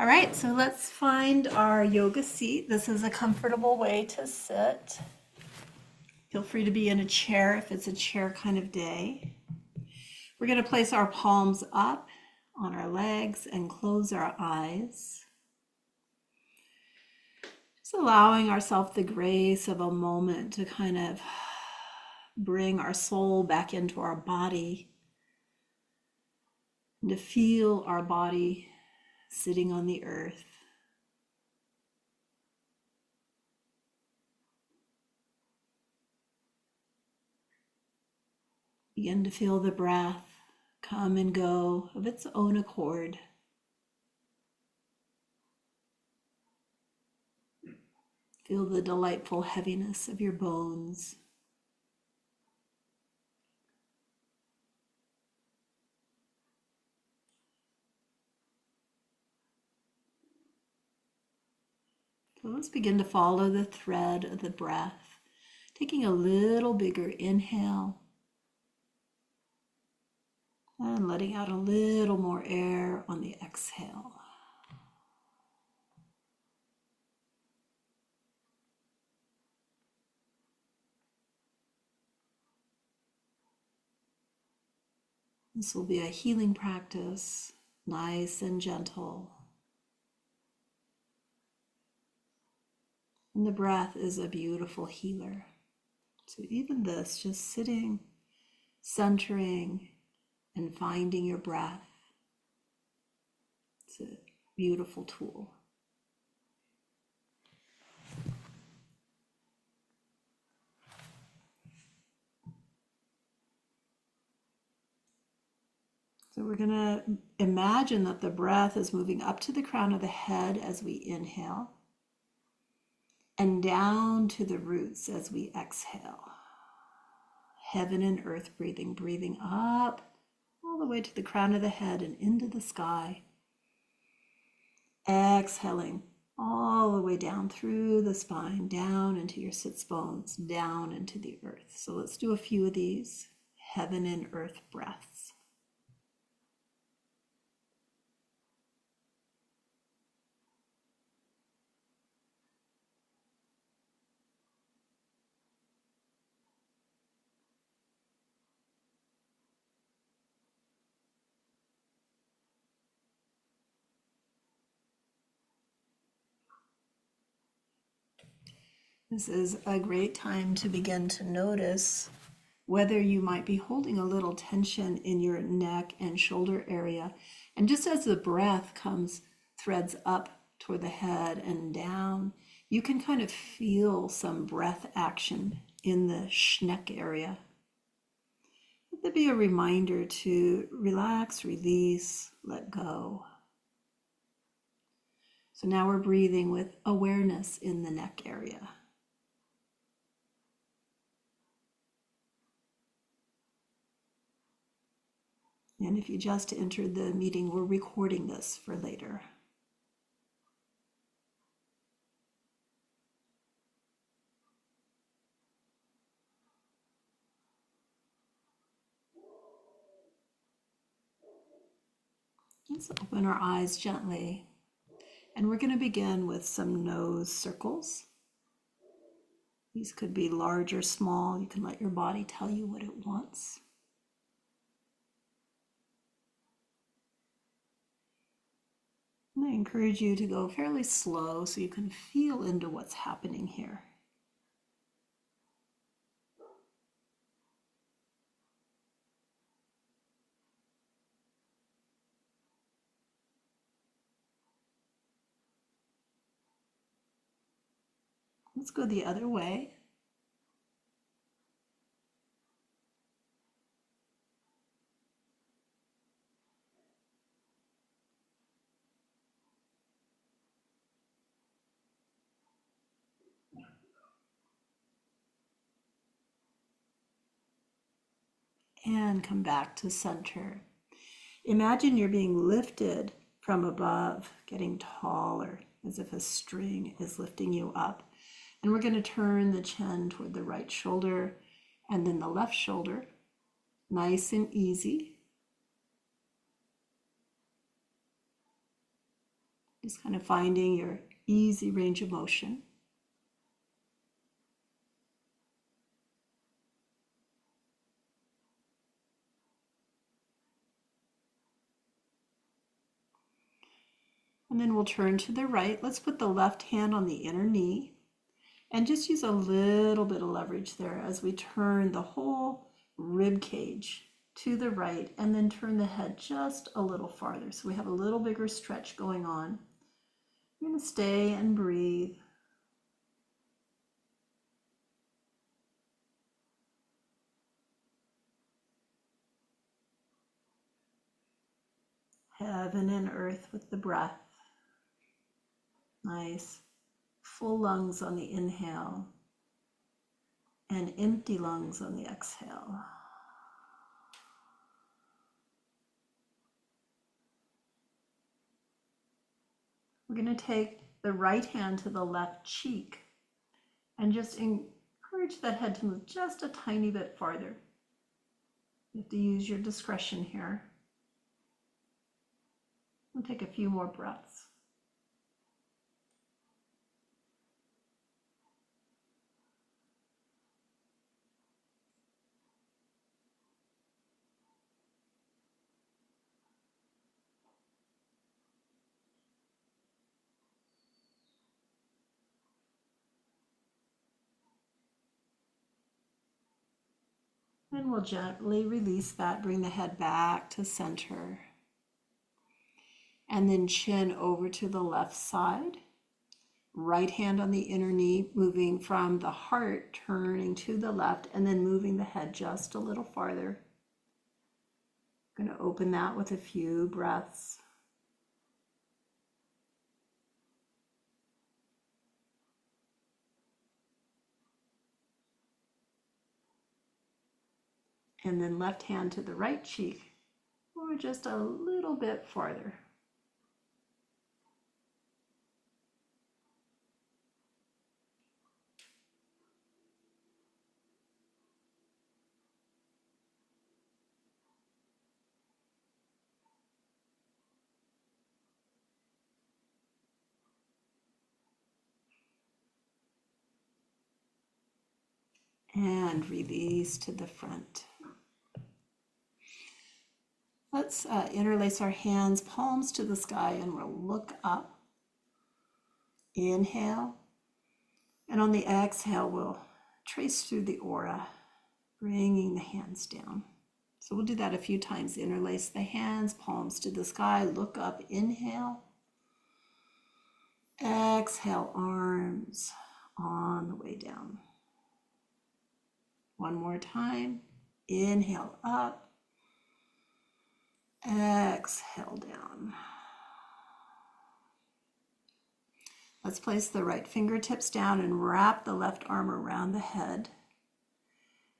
All right, so let's find our yoga seat. This is a comfortable way to sit. Feel free to be in a chair if it's a chair kind of day. We're going to place our palms up on our legs and close our eyes. Just allowing ourselves the grace of a moment to kind of bring our soul back into our body and to feel our body sitting on the earth. Begin to feel the breath come and go of its own accord. Feel the delightful heaviness of your bones. So let's begin to follow the thread of the breath, taking a little bigger inhale and letting out a little more air on the exhale. This will be a healing practice, nice and gentle. And the breath is a beautiful healer. So even this, just sitting, centering, and finding your breath, it's a beautiful tool. So we're going to imagine that the breath is moving up to the crown of the head as we inhale and down to the roots as we exhale. Heaven and earth breathing, breathing up all the way to the crown of the head and into the sky. Exhaling all the way down through the spine, down into your sits bones, down into the earth. So let's do a few of these heaven and earth breaths. This is a great time to begin to notice whether you might be holding a little tension in your neck and shoulder area. And just as the breath threads up toward the head and down, you can kind of feel some breath action in the neck area. Let that be a reminder to relax, release, let go. So now we're breathing with awareness in the neck area. And if you just entered the meeting, we're recording this for later. Let's open our eyes gently. And we're going to begin with some nose circles. These could be large or small. You can let your body tell you what it wants. And I encourage you to go fairly slow so you can feel into what's happening here. Let's go the other way. And come back to center. Imagine you're being lifted from above, getting taller, as if a string is lifting you up. And we're going to turn the chin toward the right shoulder and then the left shoulder. Nice and easy. Just kind of finding your easy range of motion. And then we'll turn to the right. Let's put the left hand on the inner knee and just use a little bit of leverage there as we turn the whole rib cage to the right and then turn the head just a little farther. So we have a little bigger stretch going on. You're going to stay and breathe. Heaven and earth with the breath. Nice. Full lungs on the inhale and empty lungs on the exhale. We're going to take the right hand to the left cheek and just encourage that head to move just a tiny bit farther. You have to use your discretion here. We'll take a few more breaths. And we'll gently release that, bring the head back to center. And then chin over to the left side. Right hand on the inner knee, moving from the heart, turning to the left, and then moving the head just a little farther. I'm going to open that with a few breaths. And then left hand to the right cheek, or just a little bit farther. And release to the front. Let's interlace our hands, palms to the sky, and we'll look up. Inhale. And on the exhale, we'll trace through the aura, bringing the hands down. So we'll do that a few times. Interlace the hands, palms to the sky, look up, inhale. Exhale, arms on the way down. One more time. Inhale up. Exhale down. Let's place the right fingertips down and wrap the left arm around the head.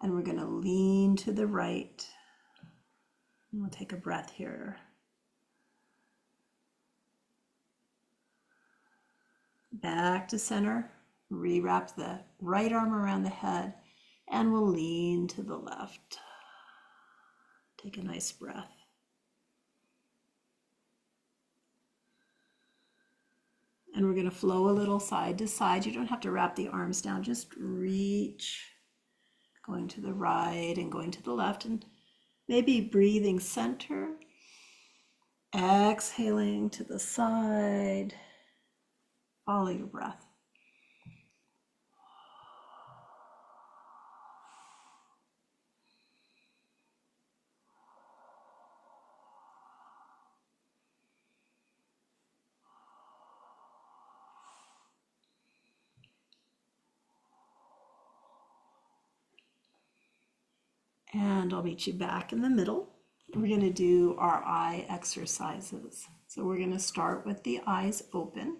And we're going to lean to the right. And we'll take a breath here. Back to center. Rewrap the right arm around the head. And we'll lean to the left. Take a nice breath. And we're going to flow a little side to side. You don't have to wrap the arms down, just reach, going to the right and going to the left, and maybe breathing center, exhaling to the side. Follow your breath. And I'll meet you back in the middle. We're going to do our eye exercises. So we're going to start with the eyes open.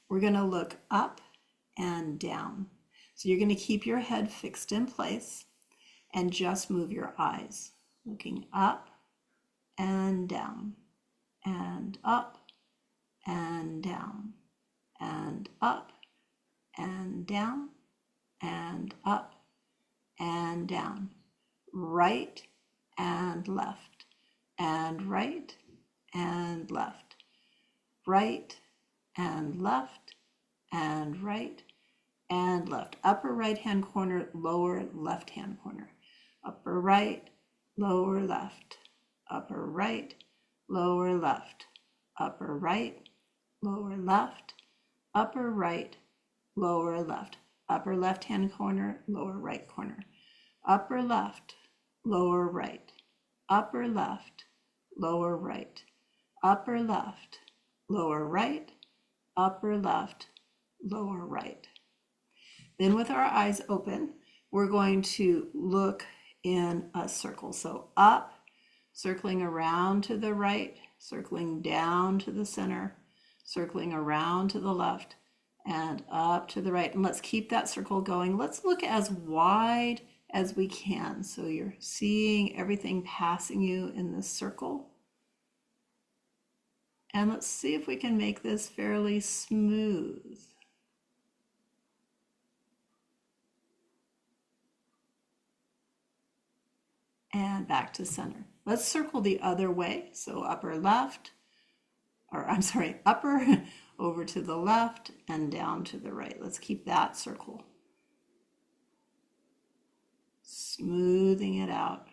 We're going to look up and down. So you're going to keep your head fixed in place and just move your eyes. Looking up and down, and up and down, and up and down, and up and down, right and left, and right and left, right and left and right and left. Upper right hand corner, lower left hand corner. Upper right, lower left. Upper right, lower left. Upper right, lower left. Upper right, lower left. Upper left hand corner, lower right corner. Upper left, lower right. Upper left, lower right. Upper left, lower right. Upper left, lower right. Then with our eyes open, we're going to look in a circle. So up, circling around to the right, circling down to the center, circling around to the left, and up to the right. And let's keep that circle going. Let's look as wide as we can. So you're seeing everything passing you in this circle. And let's see if we can make this fairly smooth. And back to center. Let's circle the other way. So upper left, or I'm sorry, upper over to the left and down to the right. Let's keep that circle. Smoothing it out.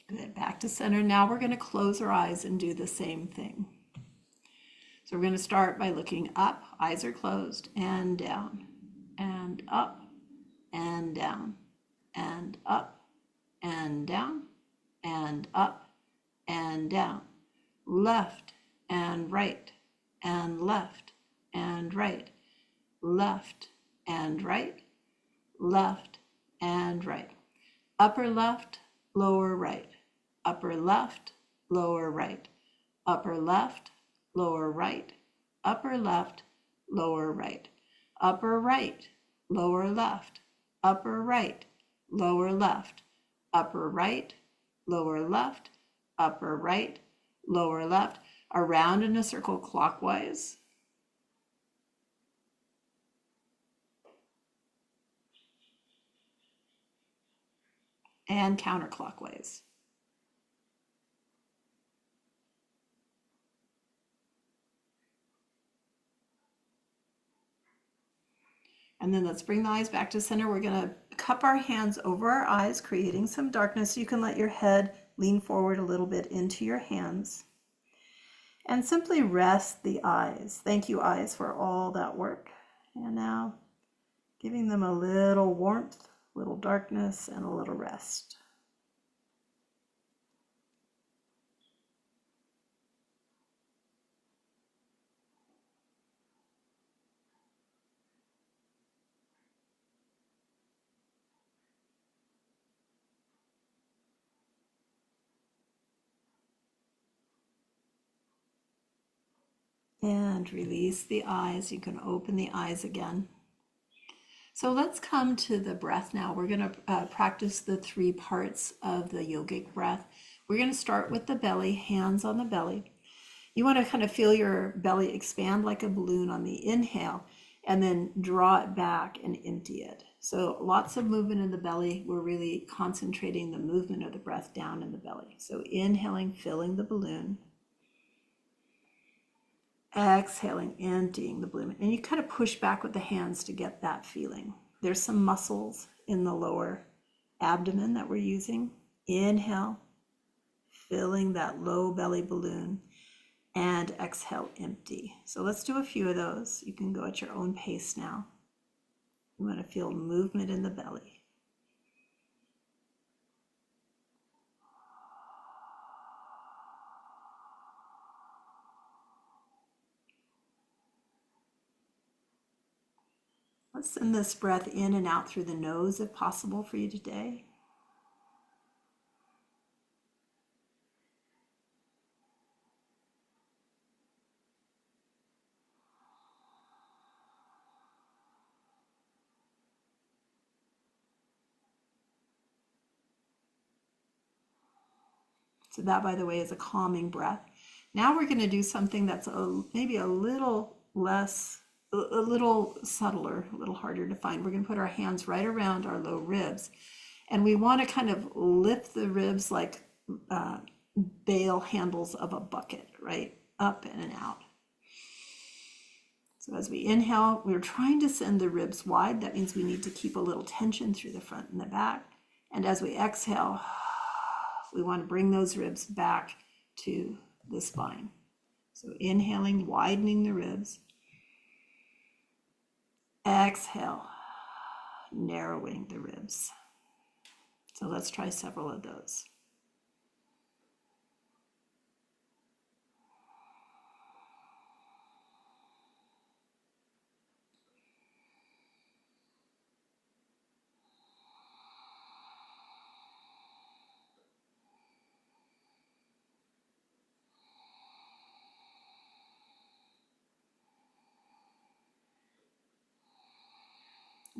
Good, back to center. Now we're going to close our eyes and do the same thing. So we're going to start by looking up, eyes are closed, and down, and up, and down, and up, and down, and up, and down, left and right, and left and right, left and right, left and right, upper left, lower right, upper left, lower right, upper left, lower right, upper left, lower right, upper right, lower left, upper right, lower left, upper right, lower left, upper right, lower left, around in a circle clockwise. And counterclockwise. And then let's bring the eyes back to center. We're going to cup our hands over our eyes, creating some darkness. You can let your head lean forward a little bit into your hands. And simply rest the eyes. Thank you, eyes, for all that work. And now giving them a little warmth, a little darkness, and a little rest. And release the eyes. You can open the eyes again. So let's come to the breath now. We're going to practice the 3 parts of the yogic breath. We're going to start with the belly, hands on the belly. You want to kind of feel your belly expand like a balloon on the inhale, and then draw it back and empty it. So lots of movement in the belly. We're really concentrating the movement of the breath down in the belly. So inhaling, filling the balloon. Exhaling, emptying the balloon. And you kind of push back with the hands to get that feeling. There's some muscles in the lower abdomen that we're using. Inhale, filling that low belly balloon, and exhale, empty. So let's do a few of those. You can go at your own pace now. You want to feel movement in the belly. Let's send this breath in and out through the nose if possible for you today. So that, by the way, is a calming breath. Now we're going to do something that's maybe a little less a little subtler, a little harder to find. We're going to put our hands right around our low ribs, and we want to kind of lift the ribs like bail handles of a bucket, right? Up and out. So as we inhale, we're trying to send the ribs wide. That means we need to keep a little tension through the front and the back. And as we exhale, we want to bring those ribs back to the spine. So inhaling, widening the ribs. Exhale, narrowing the ribs. So let's try several of those.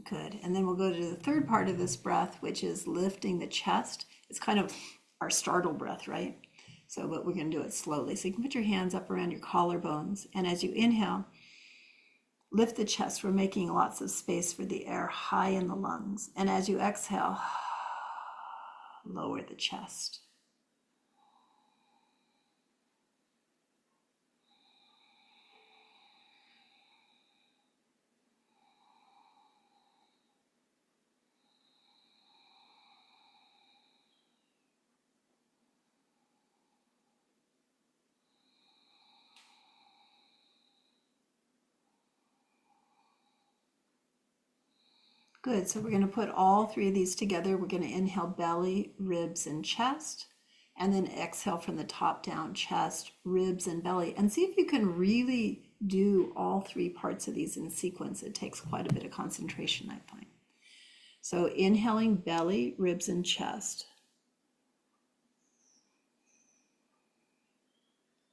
Good. And then we'll go to the third part of this breath, which is lifting the chest. It's kind of our startle breath, right? So, but we're going to do it slowly. So you can put your hands up around your collarbones. And as you inhale, lift the chest. We're making lots of space for the air high in the lungs. And as you exhale, lower the chest. Good, so we're going to put all three of these together. We're going to inhale belly, ribs, and chest, and then exhale from the top down, chest, ribs, and belly. And see if you can really do all three parts of these in sequence. It takes quite a bit of concentration, I find. So inhaling belly, ribs, and chest.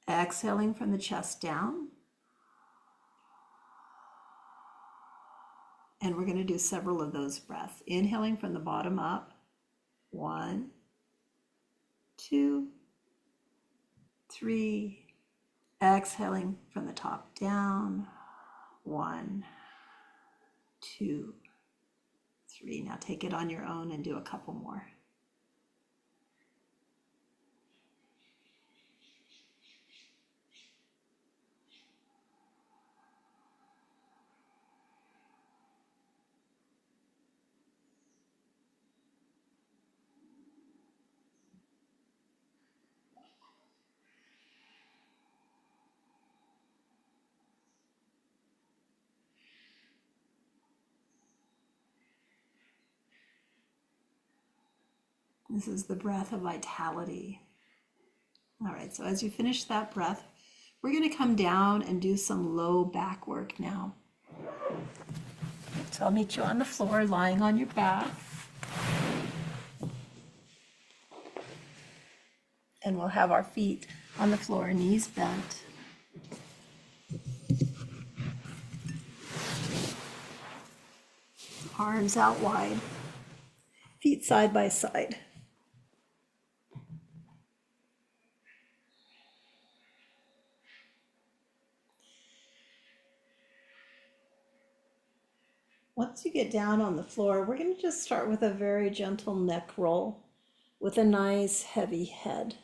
Exhaling from the chest down. And we're going to do several of those breaths. Inhaling from the bottom up. 1, 2, 3. Exhaling from the top down. 1, 2, 3. Now take it on your own and do a couple more. This is the breath of vitality. All right, so as you finish that breath, we're going to come down and do some low back work now. So I'll meet you on the floor, lying on your back. And we'll have our feet on the floor, knees bent. Arms out wide, feet side by side. Once you get down on the floor, we're going to just start with a very gentle neck roll with a nice heavy head.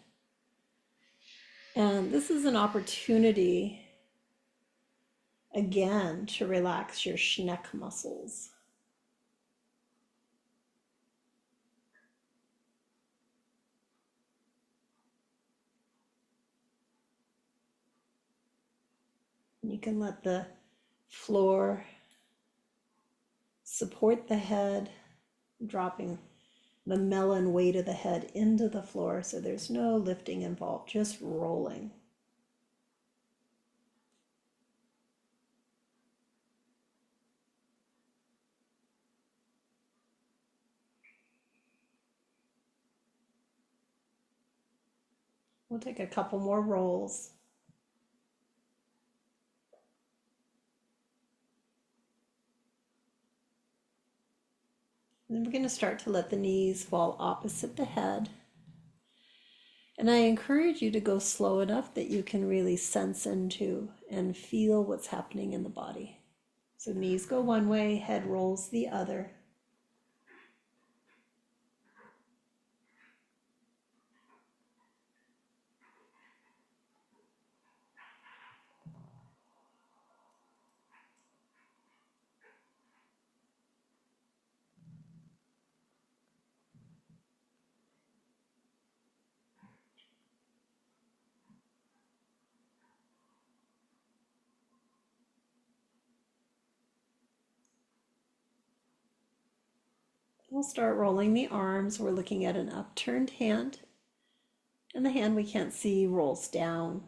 And this is an opportunity, again, to relax your neck muscles. You can let the floor support the head, dropping the melon weight of the head into the floor, so there's no lifting involved, just rolling. We'll take a couple more rolls. Then we're going to start to let the knees fall opposite the head. And I encourage you to go slow enough that you can really sense into and feel what's happening in the body. So knees go one way, head rolls the other. We'll start rolling the arms. We're looking at an upturned hand, and the hand we can't see rolls down.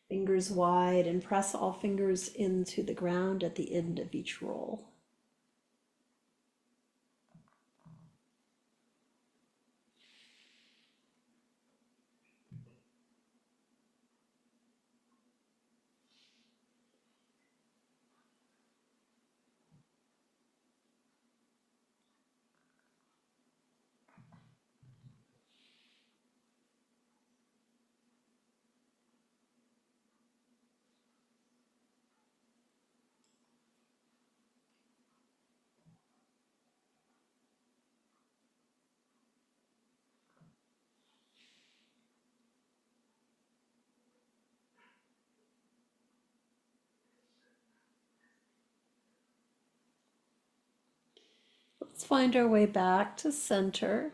Fingers wide, and press all fingers into the ground at the end of each roll. Let's find our way back to center.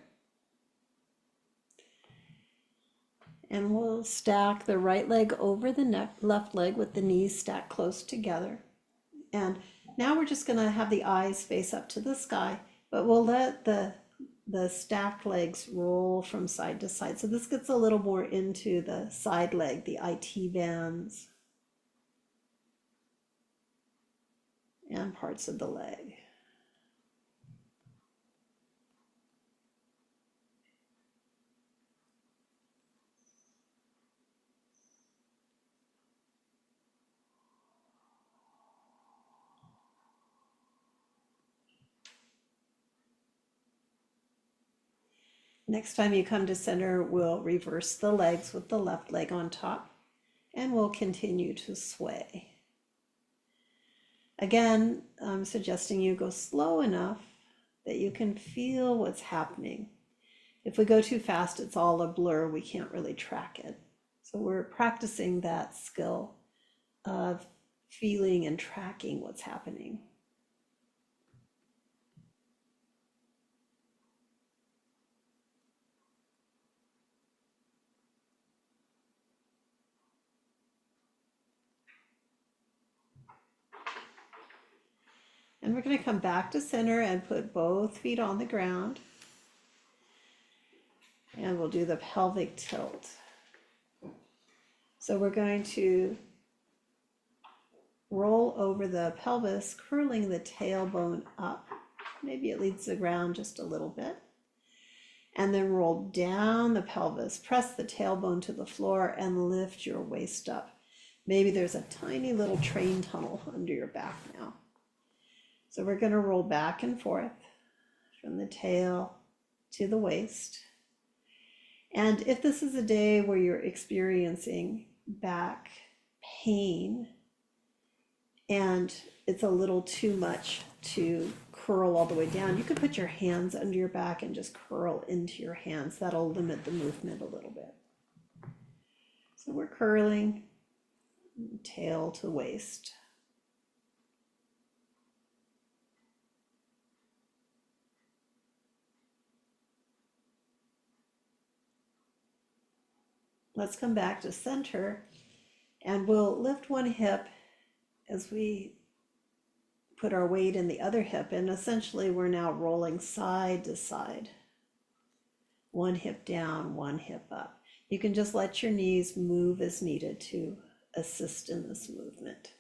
And we'll stack the right leg over the left leg with the knees stacked close together. And now we're just going to have the eyes face up to the sky, but we'll let the stacked legs roll from side to side. So this gets a little more into the side leg, the IT bands, and parts of the leg. Next time you come to center, we'll reverse the legs with the left leg on top, and we'll continue to sway. Again, I'm suggesting you go slow enough that you can feel what's happening. If we go too fast, it's all a blur. We can't really track it. So we're practicing that skill of feeling and tracking what's happening. And we're going to come back to center and put both feet on the ground. And we'll do the pelvic tilt. So we're going to roll over the pelvis, curling the tailbone up. Maybe it leads the ground just a little bit. And then roll down the pelvis, press the tailbone to the floor, and lift your waist up. Maybe there's a tiny little train tunnel under your back now. So we're going to roll back and forth from the tail to the waist. And if this is a day where you're experiencing back pain and it's a little too much to curl all the way down, you could put your hands under your back and just curl into your hands. That'll limit the movement a little bit. So we're curling tail to waist. Let's come back to center, and we'll lift one hip as we put our weight in the other hip, and essentially we're now rolling side to side. One hip down, one hip up. You can just let your knees move as needed to assist in this movement.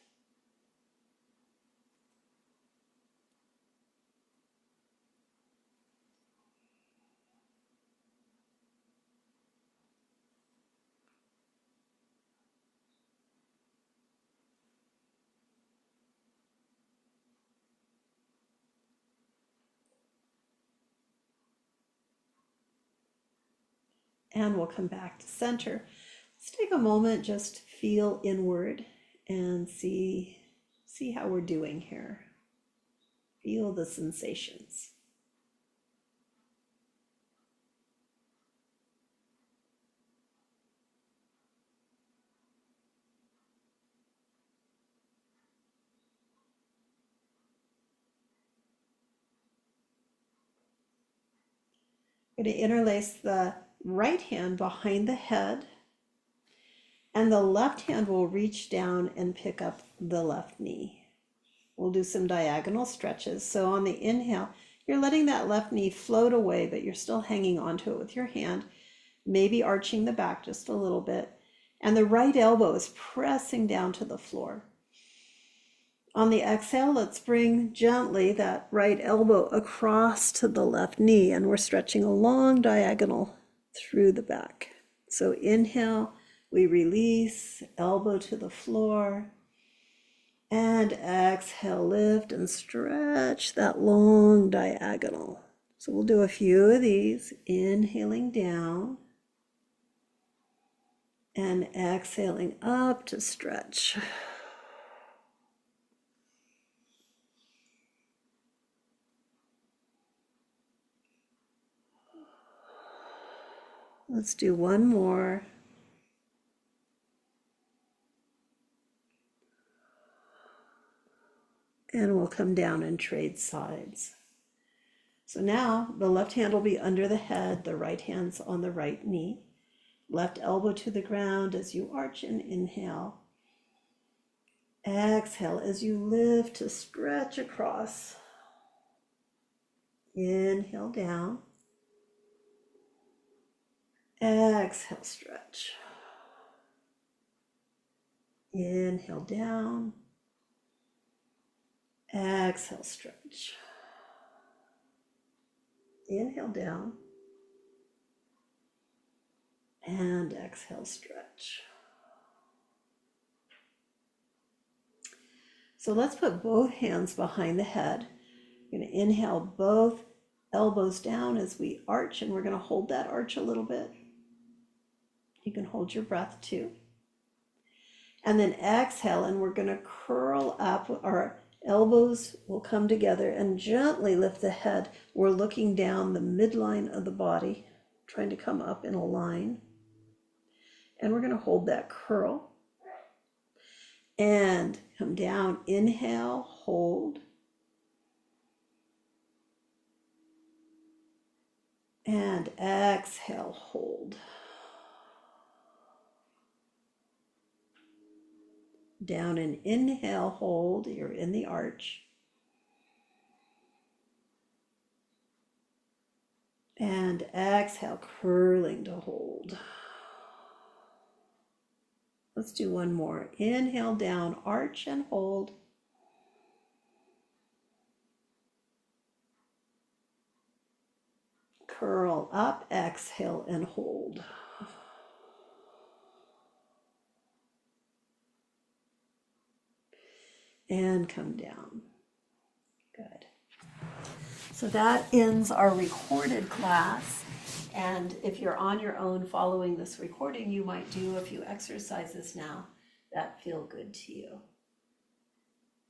And we'll come back to center. Let's take a moment, just feel inward and see how we're doing here. Feel the sensations. We're going to interlace the right hand behind the head, and the left hand will reach down and pick up the left knee. We'll do some diagonal stretches. So on the inhale, you're letting that left knee float away, but you're still hanging onto it with your hand, maybe arching the back just a little bit. And the right elbow is pressing down to the floor. On the exhale, let's bring gently that right elbow across to the left knee, and we're stretching a long diagonal through the back. So inhale, we release, elbow to the floor, and exhale, lift and stretch that long diagonal. So we'll do a few of these, inhaling down and exhaling up to stretch. Let's do one more. And we'll come down and trade sides. So now the left hand will be under the head, the right hand's on the right knee. Left elbow to the ground as you arch and inhale. Exhale as you lift to stretch across. Inhale down. Exhale, stretch. Inhale down. Exhale, stretch. Inhale down. And exhale, stretch. So let's put both hands behind the head. We're going to inhale both elbows down as we arch, and we're going to hold that arch a little bit. You can hold your breath too. And then exhale, and we're going to curl up. Our elbows will come together and gently lift the head. We're looking down the midline of the body, trying to come up in a line. And we're going to hold that curl. And come down, inhale, hold. And exhale, hold. Down and inhale, hold. You're in the arch. And exhale, curling to hold. Let's do one more. Inhale down, arch and hold. Curl up, exhale and hold. And come down. Good. So that ends our recorded class. And if you're on your own following this recording, you might do a few exercises now that feel good to you.